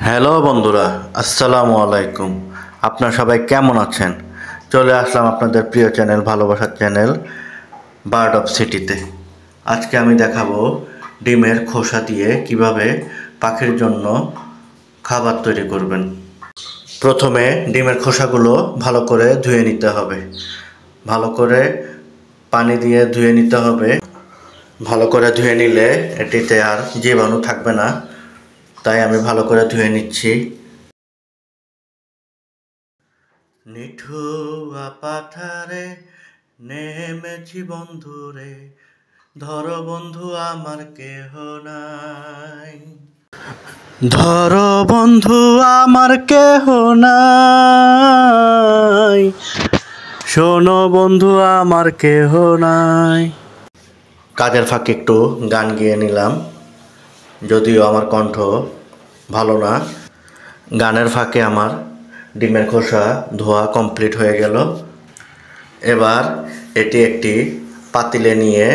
Hello বন্ধুরা, আসসালামু আলাইকুম। আপনারা সবাই কেমন আছেন? চলে আসলাম আপনাদের প্রিয় চ্যানেল, ভালোবাসার চ্যানেল বার্ড অফ সিটিতে। আজকে আমি দেখাবো ডিমের খোসা দিয়ে কিভাবে পাখির জন্য খাবার তৈরি করবেন। প্রথমে ডিমের খোসাগুলো ভালো করে ধুয়ে নিতে হবে। ভালো করে পানি দিয়ে ধুয়ে নিতে হবে। ভালো করে ধুয়ে নিলে এটিতে আর জীবাণু থাকবে না, তাই আমি ভালো করে ধুয়ে নিচ্ছি। নিঠুয়া পাথারে নেমেছি বন্ধুরে, ধরো বন্ধু আমার কেহ নাই। ধরো বন্ধু আমার কেহ নাই, শোনো বন্ধু আমার কেহ নাই। কাজের ফাঁকে একটু গান গেয়ে নিলাম, যদিও আমার কণ্ঠ ভালো না। গানের ফাঁকে আমার ডিমের খোসা ধোয়া কমপ্লিট হয়ে গেল। এবার এটি একটি পাতিলে নিয়ে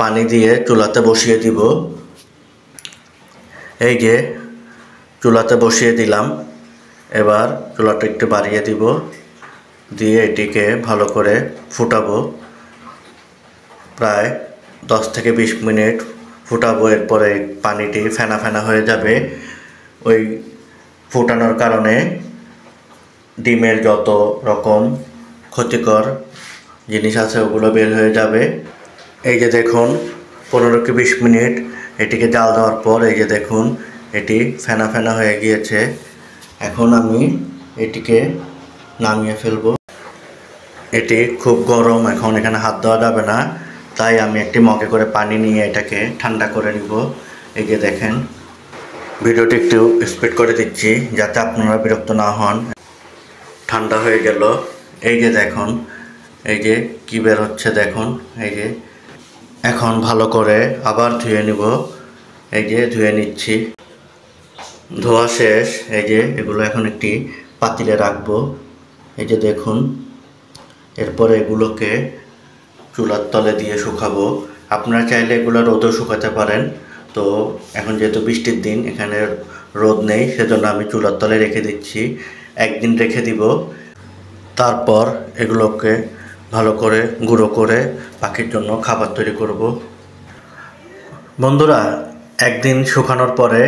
পানি দিয়ে চুলাতে বসিয়ে দিব। এই যে চুলাতে বসিয়ে দিলাম। এবার চুলাটা একটু বাড়িয়ে দিব, দিয়ে এটিকে ভালো করে ফুটাবো। প্রায় 10 থেকে 20 মিনিট ফুটাবো। এরপরে পানিটি ফেনা ফেনা হয়ে যাবে। ওই ফুটানোর কারণে ডিমের যত রকম ক্ষতিকর জিনিস আছে ওগুলো বের হয়ে যাবে। এই যে দেখুন 15 থেকে 20 মিনিট এটিকে জাল দেওয়ার পর এই যে দেখুন এটি ফেনা ফেনা হয়ে গিয়েছে। এখন আমি এটিকে নামিয়ে ফেলবো। এটি খুব গরম, এখন এখানে হাত দেওয়া যাবে না, তাই আমি একটি মগে করে পানি নিয়ে এটাকে ঠান্ডা করে নিব। এই যে দেখেন, ভিডিওটি একটু স্পিড করে দিচ্ছি যাতে আপনারা বিরক্ত না হন। ঠান্ডা হয়ে গেল। এই যে দেখুন, এই যে কি বের হচ্ছে দেখুন। এই যে এখন ভালো করে আবার ধুয়ে নিব। এই যে ধুয়ে নিচ্ছি, ধোয়া শেষ। এই যে এগুলো এখন একটি পাতিলে রাখবো। এই যে দেখুন, এরপরে এগুলোকে চুলার তলে দিয়ে শুকাবো। আপনারা চাইলে এগুলো রোদেও শুকাতে পারেন। তো এখন যেহেতু বৃষ্টির দিন, এখানে রোদ নেই, সেজন্য আমি চুলার তলে রেখে দিচ্ছি। একদিন রেখে দিব, তারপর এগুলোকে ভালো করে গুঁড়ো করে পাখির জন্য খাবার তৈরি করব। বন্ধুরা, একদিন শুকানোর পরে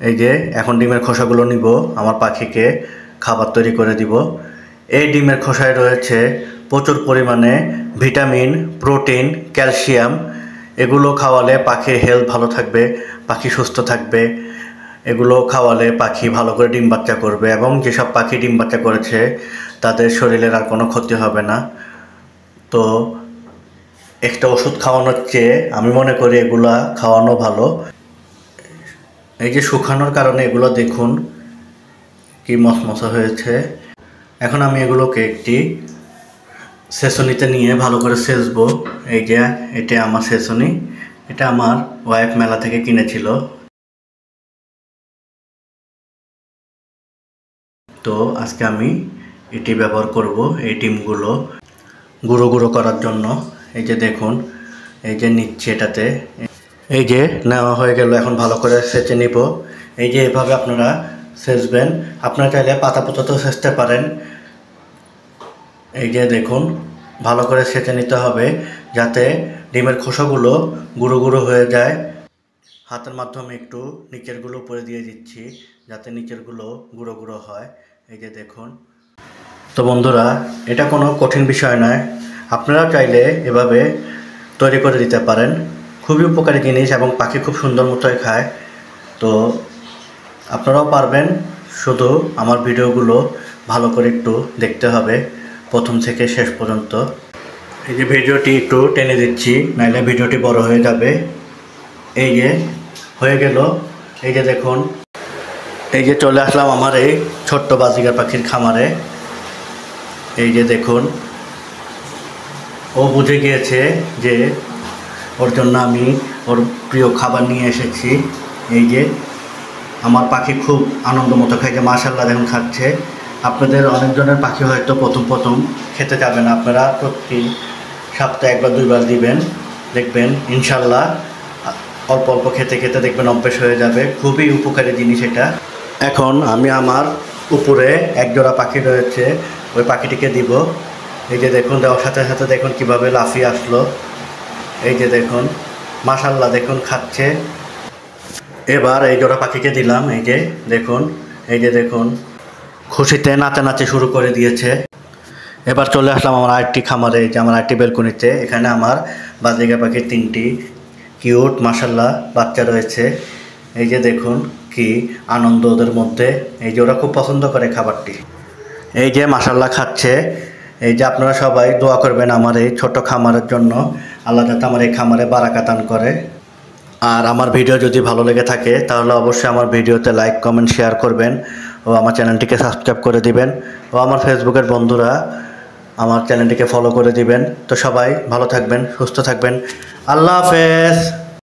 এই যে এখন ডিমের খোসাগুলো নিব, আমার পাখিকে খাবার তৈরি করে দিব। এই ডিমের খোসায় রয়েছে প্রচুর পরিমাণে ভিটামিন, প্রোটিন, ক্যালসিয়াম। এগুলো খাওয়ালে পাখির হেলথ ভালো থাকবে, পাখি সুস্থ থাকবে। এগুলো খাওয়ালে পাখি ভালো করে ডিম বাচ্চা করবে, এবং যেসব পাখি ডিম বাচ্চা করেছে তাদের শরীরের আর কোনো ক্ষতি হবে না। তো একটা ওষুধ খাওয়ানোর চেয়ে আমি মনে করি এগুলা খাওয়ানো ভালো। এই যে শুকানোর কারণে এগুলো দেখুন কি মশমশা হয়েছে। এখন আমি এগুলোকে একটি সেসনিতে নিয়ে ভালো করে সেচবো। এই যে এটা আমার সেসনি, এটা আমার ওয়াইফ মেলা থেকে কিনেছিল। তো আজকে আমি এটি ব্যবহার করব এই ডিমগুলো গুঁড়ো গুঁড়ো করার জন্য। এই যে দেখুন, এই যে নিচ্ছে এটাতে। এই যে নেওয়া হয়ে গেল, এখন ভালো করে সেচে নিব। এই যে এভাবে আপনারা সেচবেন। আপনারা চাইলে পাতা পোতাতেও সেচতে পারেন। এই যে দেখুন, ভালো করে সেচে নিতে হবে যাতে ডিমের খোসাগুলো গুঁড়ো গুঁড়ো হয়ে যায়। হাতের মাধ্যমে একটু নিচেরগুলো উপরে দিয়ে দিচ্ছি যাতে নিচেরগুলো গুঁড়ো গুঁড়ো হয়। এই যে দেখুন। তো বন্ধুরা, এটা কোনো কঠিন বিষয় নয়, আপনারাও চাইলে এভাবে তৈরি করে দিতে পারেন। খুবই উপকারী জিনিস এবং পাখি খুব সুন্দর মতোই খায়। তো আপনারাও পারবেন, শুধু আমার ভিডিওগুলো ভালো করে একটু দেখতে হবে প্রথম থেকে শেষ পর্যন্ত। এই যে ভিডিওটি একটু টেনে দিচ্ছি, নাহলে ভিডিওটি বড় হয়ে যাবে। এই যে হয়ে গেল। এই যে দেখুন, এই যে চলে আসলাম আমার এই ছোট্ট বাজিগার পাখির খামারে। এই যে দেখুন, ও বুঝে গিয়েছে যে ওর জন্য আমি ওর প্রিয় খাবার নিয়ে এসেছি। এই যে আমার পাখি খুব আনন্দ মতো খাইছে, মাশাআল্লাহ দেখুন খাচ্ছে। আপনাদের অনেকজনের পাখি হয়তো প্রথম প্রথম খেতে যাবে না, আপনারা প্রতি সপ্তাহে 1 বা 2 বার দিবেন, দেখবেন ইনশাল্লাহ অল্প অল্প খেতে খেতে দেখবেন অভ্যেস হয়ে যাবে। খুবই উপকারী জিনিস এটা। এখন আমি আমার উপরে এক জোড়া পাখি রয়েছে, ওই পাখিটিকে দিব। এই যে দেখুন, দেওয়ার সাথে সাথে দেখুন কিভাবে লাফিয়ে আসলো। এই যে দেখুন, মাশাল্লাহ, দেখুন খাচ্ছে। এবার এই জোড়া পাখিকে দিলাম। এই যে দেখুন, এই যে দেখুন, খুশিতে নাচানাচি শুরু করে দিয়েছে। এবার চলে আসলাম আমার আরেকটি খামারে, এই যে আমার আরেকটি বেলকনিতে। এখানে আমার বাজরিকা পাখির 3টি কিউট মাশাল্লাহ বাচ্চা রয়েছে। এই যে দেখুন কি আনন্দ ওদের মধ্যে। এই যে ওরা খুব পছন্দ করে খাবারটি। এই যে মাশাল্লাহ খাচ্ছে। এই যে আপনারা সবাই দোয়া করবেন আমার এই ছোট খামারের জন্য, আল্লাহ যাতে আমার এই খামারে বারাকাত দান করে। আর আমার ভিডিও যদি ভালো লেগে থাকে তাহলে অবশ্যই আমার ভিডিওতে লাইক, কমেন্ট, শেয়ার করবেন ও আমার চ্যানেলটিকে সাবস্ক্রাইব করে দিবেন ও আমার ফেসবুকের বন্ধুরা আমার চ্যানেলটিকে ফলো করে দিবেন। তো সবাই ভালো থাকবেন, সুস্থ থাকবেন। আল্লাহ হাফেজ।